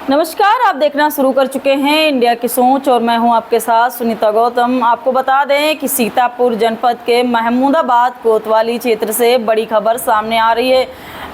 नमस्कार, आप देखना शुरू कर चुके हैं इंडिया की सोच और मैं हूं आपके साथ सुनीता गौतम। आपको बता दें कि सीतापुर जनपद के महमूदाबाद कोतवाली क्षेत्र से बड़ी खबर सामने आ रही है।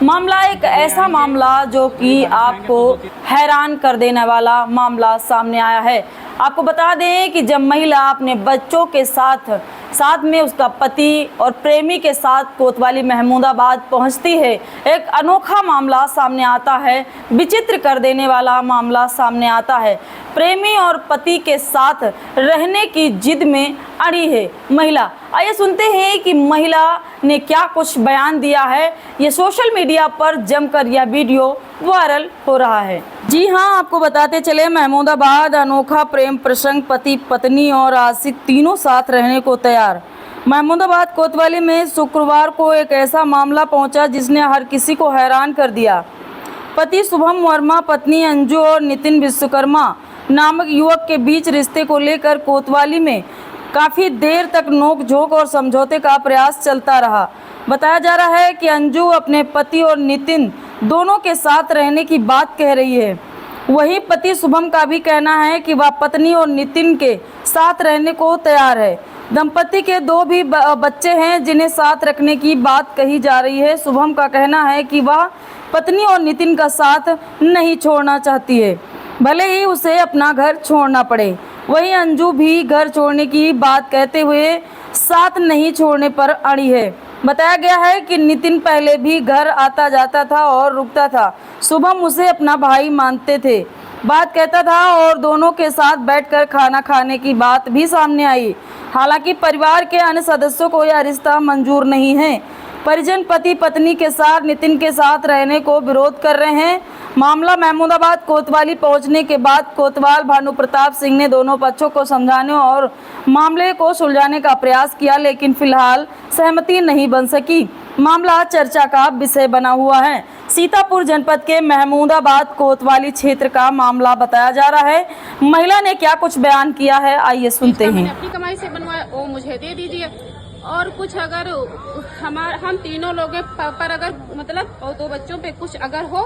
मामला एक ऐसा मामला जो कि आपको हैरान कर देने वाला मामला सामने आया है। आपको बता दें कि जब महिला अपने बच्चों के साथ में उसका पति और प्रेमी के साथ कोतवाली महमूदाबाद पहुंचती है, एक अनोखा मामला सामने आता है, विचित्र कर देने वाला मामला सामने आता है। प्रेमी और पति के साथ रहने की जिद में अड़ी है महिला। आइए सुनते हैं कि महिला ने क्या कुछ बयान दिया है। ये सोशल मीडिया पर जमकर यह वीडियो वायरल हो रहा है। जी हाँ, आपको बताते चले, महमूदाबाद अनोखा प्रेम प्रसंग, पति पत्नी और आशिक तीनों साथ रहने को तैयार। महमूदाबाद कोतवाली में शुक्रवार को एक ऐसा मामला पहुंचा जिसने हर किसी को हैरान कर दिया। पति शुभम वर्मा, पत्नी अंजू और नितिन विश्वकर्मा नामक युवक के बीच रिश्ते को लेकर कोतवाली में काफ़ी देर तक नोक-झोंक और समझौते का प्रयास चलता रहा। बताया जा रहा है कि अंजू अपने पति और नितिन दोनों के साथ रहने की बात कह रही है। वहीं पति शुभम का भी कहना है कि वह पत्नी और नितिन के साथ रहने को तैयार है। दंपति के दो भी बच्चे हैं जिन्हें साथ रखने की बात कही जा रही है। शुभम का कहना है कि वह पत्नी और नितिन का साथ नहीं छोड़ना चाहती है, भले ही उसे अपना घर छोड़ना पड़े। वहीं अंजू भी घर छोड़ने की बात कहते हुए साथ नहीं छोड़ने पर अड़ी है। बताया गया है कि नितिन पहले भी घर आता जाता था और रुकता था। शुभम उसे अपना भाई मानते थे, बात कहता था और दोनों के साथ बैठकर खाना खाने की बात भी सामने आई। हालांकि परिवार के अन्य सदस्यों को यह रिश्ता मंजूर नहीं है। परिजन पति पत्नी के साथ नितिन के साथ रहने को विरोध कर रहे हैं। मामला महमूदाबाद कोतवाली पहुंचने के बाद कोतवाल भानु प्रताप सिंह ने दोनों पक्षों को समझाने और मामले को सुलझाने का प्रयास किया, लेकिन फिलहाल सहमति नहीं बन सकी। मामला चर्चा का विषय बना हुआ है। सीतापुर जनपद के महमूदाबाद कोतवाली क्षेत्र का मामला बताया जा रहा है। महिला ने क्या कुछ बयान किया है, आइए सुनते हैं। अपनी कमाई से बनवाया, वो मुझे दे दीजिए। और कुछ अगर हम तीनों लोग पर अगर मतलब और दो बच्चों पे कुछ अगर हो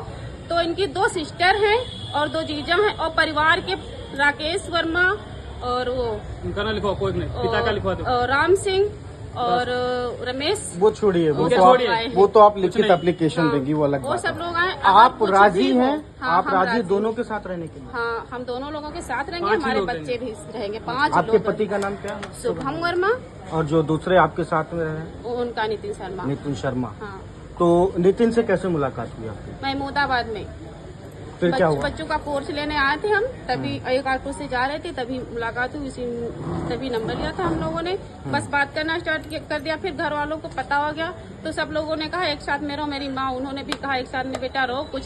तो इनकी दो सिस्टर हैं और दो जीजा हैं और परिवार के राकेश वर्मा और वो उनका ना लिखवा, कोई नहीं, पिता का लिखवा दो। राम सिंह और रमेश, वो छोड़िए, वो तो आप लिखित एप्लीकेशन देंगी, वो अलग वो बात सब है। लोग आए। आप राजी हैं? हाँ, आप राजी दोनों के साथ रहने के लिए? हाँ, हम दोनों लोगों के साथ रहेंगे, हमारे बच्चे भी रहेंगे, 5 आपके पति का नाम क्या है? शुभम वर्मा और जो दूसरे आपके साथ में रहे? उनका नितिन शर्मा। नितिन शर्मा। हाँ। तो नितिन से कैसे मुलाकात हुई आपकी? महमूदाबाद में फिर क्या हुआ? बच्चों का कोर्स लेने आए थे हम, तभी एक ऑटो से जा रहे थे, तभी मुलाकात हुई, तभी नंबर लिया था हम लोगों ने। बस बात करना स्टार्ट कर दिया। फिर घर वालों को पता हो गया तो सब लोगों ने कहा एक साथ में रहो। मेरी माँ उन्होंने भी कहा एक साथ में बेटा रहो, कुछ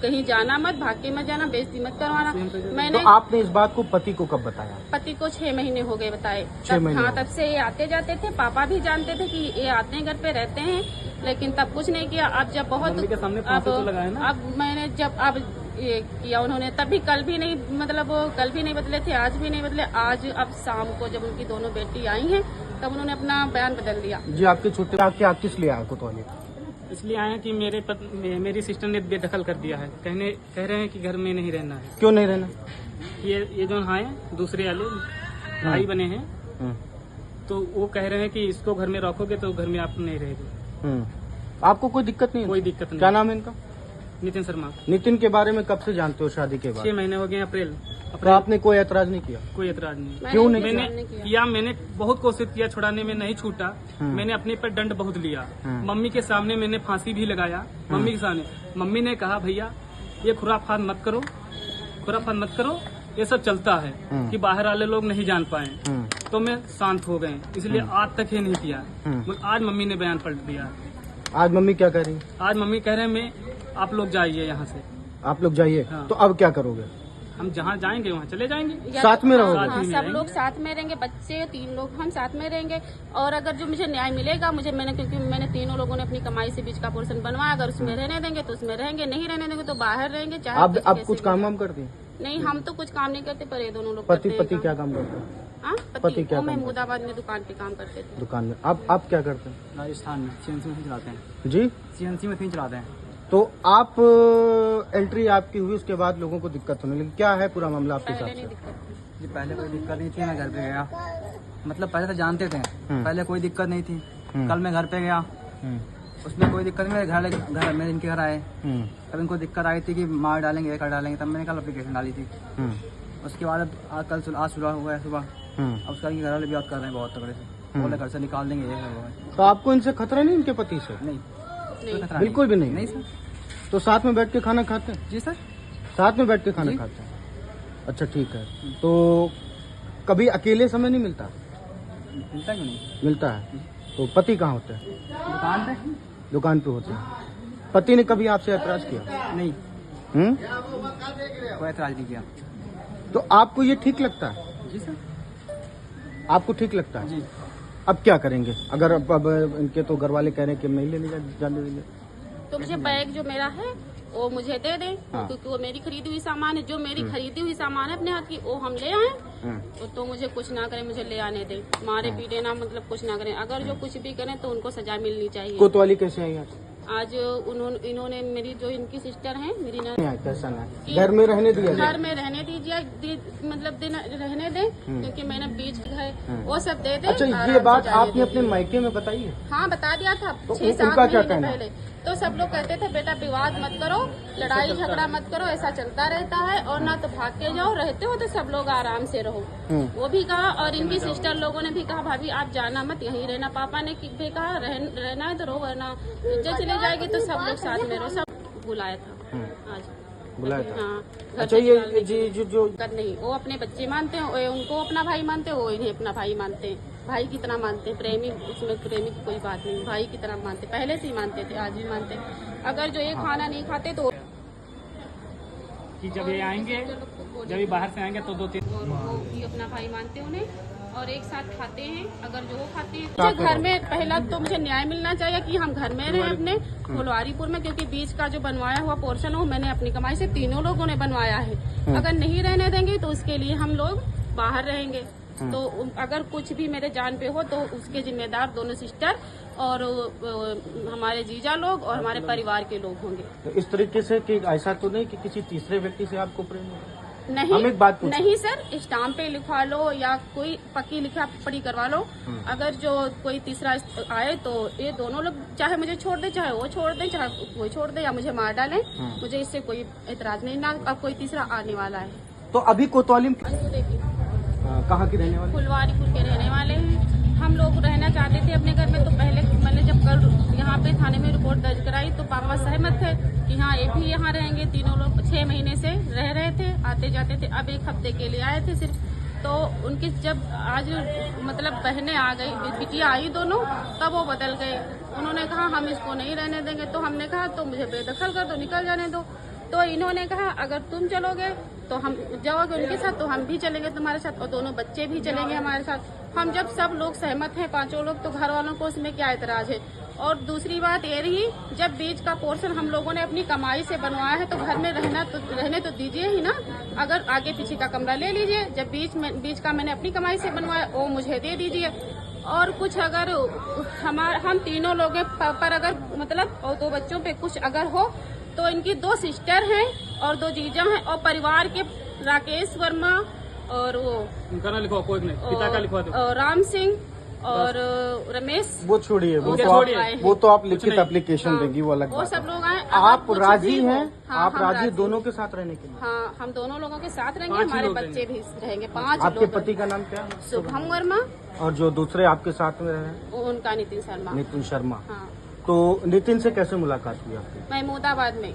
कहीं जाना मत, भाग के मत जाना, बेइज्जती मत करवाना। मैंने तो आपने इस बात को पति को कब बताया? पति को 6 महीने हो गए बताए। 6 महीने? हाँ, तब से ये आते जाते थे। पापा भी जानते थे कि ये आते हैं घर पे रहते हैं, लेकिन तब कुछ नहीं किया। अब जब बहुत अब मैंने जब अब ये किया उन्होंने, तभी कल भी नहीं बदले थे, आज भी नहीं बदले। आज अब शाम को जब उनकी दोनों बेटी आई हैं तब उन्होंने अपना बयान बदल दिया। जी, आपके छोटे आप किस लिए आए कोतवाली? इसलिए आए हैं कि मेरी सिस्टर ने बेदखल कर दिया है। कह रहे हैं कि घर में नहीं रहना है। क्यों नहीं रहना? ये जो हैं दूसरे वाले भाई बने हैं, तो वो कह रहे हैं कि इसको घर में रखोगे तो घर में आप नहीं रहेगी। आपको कोई दिक्कत नहीं? कोई दिक्कत नहीं। क्या नाम है इनका? नितिन शर्मा। नितिन के बारे में कब से जानते हो शादी के बाद? 6 महीने हो गए, अप्रैल। तो आपने कोई ऐतराज नहीं किया? कोई ऐतराज नहीं। क्यों नहीं? मैंने बहुत कोशिश किया छुड़ाने में, नहीं छूटा। मैंने अपने पर दंड बहुत लिया। मम्मी के सामने मैंने फांसी भी लगाया। मम्मी के सामने मम्मी ने कहा भैया ये खुराफात मत करो, ये सब चलता है कि बाहर वाले लोग नहीं जान पाए। तो मैं शांत हो गए, इसलिए आज तक ये नहीं किया। आज मम्मी ने बयान पलट दिया। आज मम्मी क्या कह रही? आज मम्मी कह रहे हैं आप लोग जाइए यहाँ से। आप लोग जाइए। हाँ। तो अब क्या करोगे? हम जहाँ जाएंगे वहाँ चले जाएंगे। साथ में रहोगे? हाँ, सब लोग साथ में रहेंगे, बच्चे 3 लोग हम साथ में रहेंगे। और अगर जो मुझे न्याय मिलेगा क्योंकि मैंने तीनों लोगों ने अपनी कमाई से बीच का पोर्शन बनवाया, अगर उसमें रहने देंगे तो उसमें रहेंगे, नहीं रहने देंगे तो बाहर रहेंगे। चाहे आप कुछ काम वाम करती हैं? नहीं, हम तो कुछ काम नहीं करते, पर ये दोनों लोग पति क्या काम करते हैं? पति क्या काम? महमूदाबाद में दुकान पे काम करते थे। दुकान में। आप क्या करते हैं? राजस्थान में CNC मशीन चलाते हैं। जी, CNC मशीन चलाते हैं। तो आप एंट्री आपकी हुई, उसके बाद लोगों को दिक्कत होने लगी, क्या है पूरा मामला आपके पहले हिसाब नहीं से? दिक्कत जी पहले कोई दिक्कत नहीं थी, मैं घर पे गया। मतलब पहले तो जानते थे, पहले कोई दिक्कत नहीं थी। कल मैं घर पे गया, उसमें कोई दिक्कत नहीं। मेरे घर में इनके घर आए, तब इनको दिक्कत आई थी कि मार डालेंगे, ये कर डालेंगे, तब मैंने कल एप्लीकेशन डाली थी। उसके बाद आज सुबह हुआ है सुबह, अब उसका घर वाले बात कर रहे हैं बहुत तगड़े से, बोले घर से निकाल देंगे, ये है वो है। तो आपको इनसे खतरा नहीं, इनके पति से? नहीं, कोई खतरा बिल्कुल भी नहीं? नहीं सर। तो साथ में बैठ के खाना खाते हैं? जी सर। साथ में बैठ के खाना जी। खाते हैं? अच्छा ठीक है। तो कभी अकेले समय नहीं मिलता? मिलता क्यों नहीं? मिलता है। तो पति कहाँ होते हैं? दुकान पे। दुकान पे होते हैं। पति ने कभी आपसे ऐतराज किया? नहीं, हम्म? कोई ऐतराज नहीं किया। तो आपको ये ठीक लगता है? जी सर। आपको ठीक लगता है? जी। अब क्या करेंगे अगर अब इनके तो घर वाले कह रहे हैं कि नहीं लेने जाने देंगे? तो मुझे बैग जो मेरा है वो मुझे दे दें, हाँ। क्योंकि वो मेरी खरीदी हुई सामान है। जो मेरी खरीदी हुई सामान है अपने हाथ की, वो हम ले आए। तो मुझे कुछ ना करें, मुझे ले आने दें, मारे पीटे ना, मतलब कुछ ना करें। अगर जो कुछ भी करें तो उनको सजा मिलनी चाहिए। कोतवाली कैसे आई आप? आज इन्होंने मेरी जो इनकी सिस्टर है, मेरी ननद, नहीं आया, कैसा ना आया? घर में रहने दिया जाए? घर में रहने दीजिए, मतलब रहने दें, क्योंकि मैंने बीच है वो सब दे दें। अच्छा, ये आराम बात से जाने आपने अपने दीजिए। मायके में बताई है? हाँ, बता दिया था तो 6-7 उनका क्या महीने कहना? पहले। तो सब लोग कहते थे बेटा विवाद मत करो, लड़ाई झगड़ा मत करो, ऐसा चलता रहता है, और ना तो भाग के जाओ, रहते हो तो सब लोग आराम से रहो। वो भी कहा, और इनकी सिस्टर लोगों ने भी कहा भाभी आप जाना मत, यहीं रहना। पापा ने भी कहा रहना है तो रहो, वरना इज्जत चली जाएगी। तो सब लोग साथ में रहो, सब बुलाया था आज। बुलाया था? हाँ, घर अच्छा, से ये निकालने की जी जो दिक्कत नहीं। वो अपने बच्चे मानते हैं, वो उनको अपना भाई मानते हैं, वो इन्हें अपना भाई मानते हैं। भाई की तरह मानते हैं, प्रेमी, उसमें प्रेमी की कोई बात नहीं, भाई की तरह मानते, पहले से ही मानते थे, आज भी मानते हैं। अगर जो ये खाना नहीं खाते तो कि जब ये आएंगे, जब ये बाहर से आएंगे तो 2-3 और वो भी अपना भाई मानते हैं उन्हें, और एक साथ खाते हैं। अगर जो वो खाते हैं, मुझे घर में पहला तो मुझे न्याय मिलना चाहिए कि हम घर में रहें अपने फुलवारीपुर में, क्योंकि बीच का जो बनवाया हुआ पोर्शन है वो मैंने अपनी कमाई से तीनों लोगों ने बनवाया है। अगर नहीं रहने देंगे तो उसके लिए हम लोग बाहर रहेंगे। तो अगर कुछ भी मेरे जान पे हो तो उसके जिम्मेदार दोनों सिस्टर और हमारे जीजा लोग और हमारे परिवार के लोग होंगे। तो इस तरीके से कि ऐसा तो नहीं कि किसी तीसरे व्यक्ति से आपको प्रेम हो? नहीं, हम एक बात पूछें। नहीं सर, स्टाम्प पे लिखवा लो या कोई पक्की लिखा पढ़ी करवा लो। अगर जो कोई तीसरा आए तो ये दोनों लोग चाहे मुझे छोड़ दे, चाहे वो छोड़ दे, चाहे कोई छोड़ दे या मुझे मार डाले, मुझे इससे कोई एतराज नहीं। ना अब कोई तीसरा आने वाला है। तो अभी कोतवाली में अंशु देवी, कहाँ की रहने वाली? फुलवारीपुर के रहने वाले हैं। हम लोग रहना चाहते थे अपने घर में, तो पहले मैंने जब कल यहाँ पे थाने में रिपोर्ट दर्ज कराई तो पापा सहमत थे कि हाँ ये भी यहाँ रहेंगे। तीनों लोग 6 महीने से रह रहे थे, आते जाते थे। अब 1 हफ्ते के लिए आए थे सिर्फ। तो उनकी जब आज मतलब बहनें आ गई, बिटिया आई दोनों, तब वो बदल गए। उन्होंने कहा हम इसको नहीं रहने देंगे। तो हमने कहा तो मुझे बेदखल कर दो, निकल जाने दो। तो इन्होंने कहा अगर तुम चलोगे तो हम जाओगे उनके साथ, तो हम भी चलेंगे तुम्हारे साथ, और दोनों बच्चे भी चलेंगे हमारे साथ। हम जब सब लोग सहमत हैं, 5 लोग, तो घर वालों को उसमें क्या एतराज है। और दूसरी बात ये रही, जब बीच का पोर्शन हम लोगों ने अपनी कमाई से बनवाया है तो घर में रहने तो दीजिए ही ना। अगर आगे पीछे का कमरा ले लीजिए, जब बीच का मैंने अपनी कमाई से बनवाया वो मुझे दे दीजिए। और कुछ अगर हम तीनों लोग पर अगर मतलब और 2 बच्चों पे कुछ अगर हो तो इनकी 2 सिस्टर हैं और 2 जीजा हैं, और परिवार के राकेश वर्मा और वो उनका ना लिखवा, कोई नहीं, पिता का लिखवा दो। और राम सिंह और रमेश, वो छोड़िए, वो सब लोग आए हैं। वो तो आप लिखित नहीं। एप्लीकेशन हाँ, देंगी, वो अलग वो बात सब है। लोग आए। आप राजी हैं? हाँ, आप हम राजी दोनों के साथ रहने के लिए? हाँ, हम दोनों लोगों के साथ रहेंगे, 5 ही हमारे लोग बच्चे भी रहेंगे, 5 आपके लोग। पति का नाम क्या है? शुभम वर्मा, और जो दूसरे आपके साथ में रहे? उनका नितिन शर्मा। नितिन शर्मा। हाँ, तो नितिन से कैसे मुलाकात हुई आपकी? महमूदाबाद में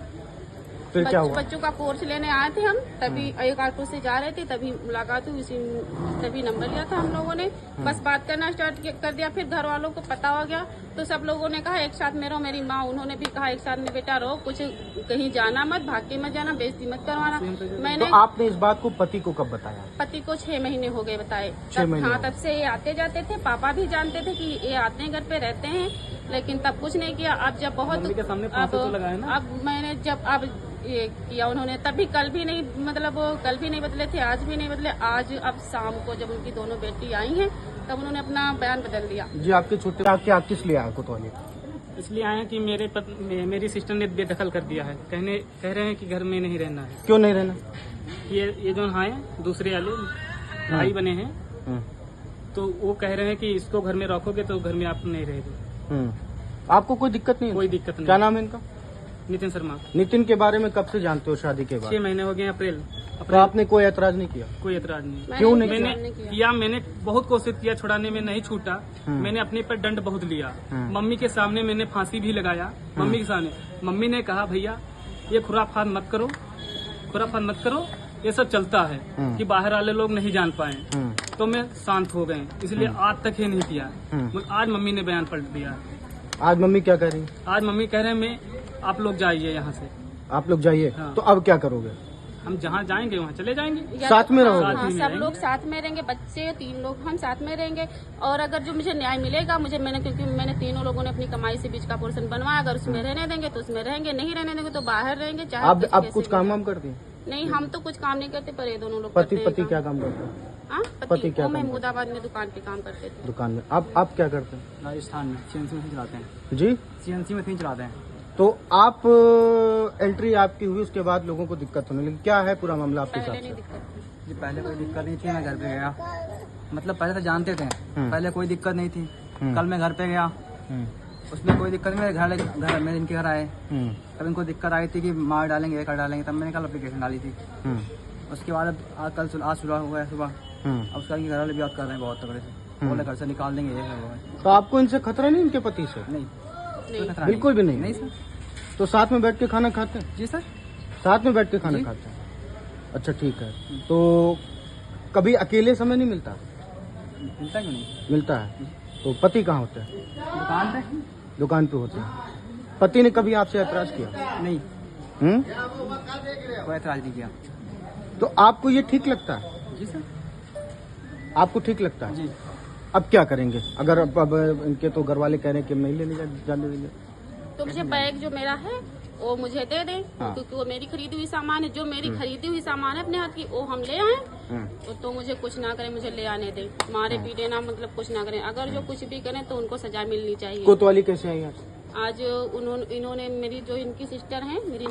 फिर क्या हुआ? बच्चों का कोर्स लेने आए थे हम, तभी एक ऑटो से जा रहे थे, तभी मुलाकात हुई, तभी नंबर लिया था हम लोगों ने। बस बात करना स्टार्ट कर दिया। फिर घर वालों को पता हो गया तो सब लोगों ने कहा एक साथ में रहो। मेरी माँ, उन्होंने भी कहा एक साथ में बेटा रहो, कुछ कहीं जाना मत, भाग के मत जाना, बेइज्जती मत करवाना। मैंने तो आपने इस बात को पति को कब बताया? पति को 6 महीने हो गए बताए। 6 महीने हाँ, हो गए। तब से ये आते जाते थे। पापा भी जानते थे कि ये आते हैं घर पे रहते हैं, लेकिन तब कुछ नहीं किया। अब जब बहुत मम्मी के सामने फांसी तो लगाया ना? अब मैंने जब अब ये किया उन्होंने, तभी कल भी नहीं, मतलब कल भी नहीं बदले थे, आज भी नहीं बदले। आज अब शाम को जब उनकी दोनों बेटी आई हैं तब उन्होंने अपना बयान बदल दिया। जी, आपके छोटे क्या किस लिए आया कोतवाली? इसलिए आए हैं कि मेरी सिस्टर ने बेदखल कर दिया है। कह रहे हैं कि घर में नहीं रहना है। क्यों नहीं रहना? ये जो हैं दूसरे वाले भाई बने हैं, तो वो कह रहे हैं कि इसको घर में रखोगे तो घर में आप नहीं रहेगे। आपको कोई दिक्कत नहीं है? कोई दिक्कत नहीं। क्या नाम है इनका? नितिन शर्मा। नितिन के बारे में कब से जानते हो शादी के बाद? 6 महीने हो गए। अप्रैल तो आपने कोई ऐतराज नहीं किया? कोई एतराज नहीं। क्यों नहीं? मैंने बहुत कोशिश किया छुड़ाने में, नहीं छूटा। मैंने अपने पर दंड बहुत लिया। मम्मी के सामने मैंने फांसी भी लगाया। मम्मी के सामने मम्मी ने कहा भैया ये खुराफात मत करो, ये सब चलता है कि बाहर वाले लोग नहीं जान पाए। तो मैं शांत हो गए, इसलिए आज तक ये नहीं किया। आज मम्मी ने बयान पलट दिया। आज मम्मी क्या कह रही? आज मम्मी कह रहे हैं आप लोग जाइए यहाँ से। आप लोग जाइए। हाँ। तो अब क्या करोगे? हम जहाँ जाएंगे वहाँ चले जाएंगे। साथ में रहोगे? हाँ, सब लोग साथ में रहेंगे, बच्चे 3 लोग हम साथ में रहेंगे। और अगर जो मुझे न्याय मिलेगा क्योंकि मैंने तीनों लोगों ने अपनी कमाई से बीच का पोर्शन बनवाया, अगर उसमें रहने देंगे तो उसमें रहेंगे, नहीं रहने देंगे तो बाहर रहेंगे। चाहे आप कुछ काम वाम करती हैं? नहीं, हम तो कुछ काम नहीं करते, पर ये दोनों लोग पति करते हैं काम। क्या काम करते हैं? हाँ, पति क्या वो काम महमूदाबाद में दुकान पे काम करते थे। दुकान में। आप क्या करते हैं? राजस्थान में CNC मशीन चलाते हैं। जी? CNC मशीन चलाते हैं। तो आप एंट्री आपकी हुई, उसके बाद लोगों को दिक्कत होने लगी। क्या है पूरा मामला आपके पहले हिसाब नहीं से? दिक्कत थी। जी पहले कोई दिक्कत नहीं थी, मैं घर पे गया। मतलब पहले तो जानते थे, पहले कोई दिक्कत नहीं थी। कल मैं घर पे गया, उसमें कोई दिक्कत नहीं। मेरे इनके घर आए, तब इनको दिक्कत आई थी कि मार डालेंगे, ये कर डालेंगे, तब मैंने कल एप्लीकेशन डाली थी। उसके बाद आज सुबह हुआ है सुबह। अब उसका घर वाले भी बात कर रहे हैं बहुत तगड़े से, बोले घर से निकाल देंगे, ये है। तो आपको इनसे खतरा नहीं, इनके पति से? नहीं, कोई खतरा बिल्कुल भी नहीं? नहीं सर। तो साथ में बैठ के खाना खाते हैं? जी सर। साथ में बैठ के खाना खाते हैं। अच्छा ठीक है। तो कभी अकेले समय नहीं मिलता? मिलता क्यों नहीं? मिलता है। तो पति कहाँ होते हैं? दुकान पे। दुकान पे होते हैं। पति ने कभी आपसे ऐतराज किया? नहीं, कोई ऐतराज नहीं किया। तो आपको ये ठीक लगता है? जी सर। आपको ठीक लगता है? जी। अब क्या करेंगे? अगर अब इनके तो घर वाले कह रहे हैं कि नहीं लेने जाने देंगे, तो मुझे बैग जो मेरा है वो मुझे दे दें। हाँ। क्योंकि वो मेरी खरीदी हुई सामान है, जो मेरी खरीदी हुई सामान है अपने हाथ की, वो हम ले आए। तो मुझे कुछ ना करें, मुझे ले आने दें, मारे पीटे ना, मतलब कुछ ना करें। अगर जो कुछ भी करें तो उनको सजा मिलनी चाहिए। कोतवाली कैसे आई? आज इन्होंने मेरी जो इनकी सिस्टर है, मेरी